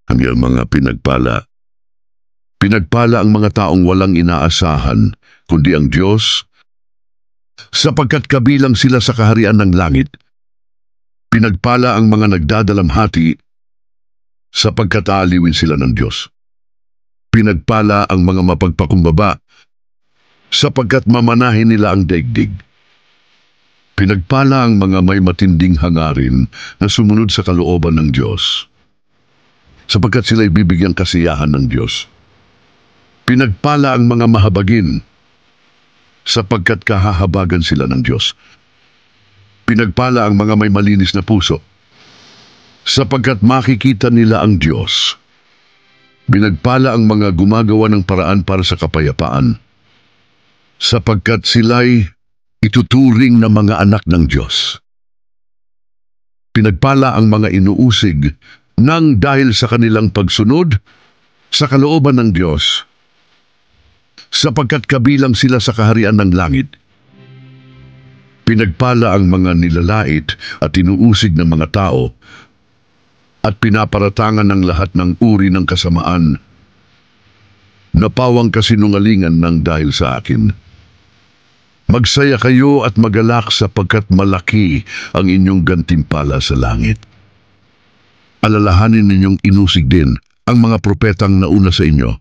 ang iyong mga pinagpala. Pinagpala ang mga taong walang inaasahan, kundi ang Diyos, sapagkat kabilang sila sa kaharian ng langit. Pinagpala ang mga nagdadalamhati, sapagkat aaliwin sila ng Diyos. Pinagpala ang mga mapagpakumbaba, sapagkat mamanahin nila ang daigdig. Pinagpala ang mga may matinding hangarin na sumunod sa kalooban ng Diyos, sapagkat sila'y bibigyang kasiyahan ng Diyos. Pinagpala ang mga mahabagin, sapagkat kahahabagan sila ng Diyos. Pinagpala ang mga may malinis na puso, sapagkat makikita nila ang Diyos. Pinagpala ang mga gumagawa ng paraan para sa kapayapaan, sapagkat sila'y ituturing na mga anak ng Diyos. Pinagpala ang mga inuusig nang dahil sa kanilang pagsunod sa kalooban ng Diyos, sapagkat kabilang sila sa kaharian ng langit. Pinagpala ang mga nilalait at inuusig ng mga tao at pinaparatangan ng lahat ng uri ng kasamaan na pawang kasinungalingan ng dahil sa akin. Magsaya kayo at magalak sapagkat malaki ang inyong gantimpala sa langit. Alalahanin ninyong inusig din ang mga propetang nauna sa inyo,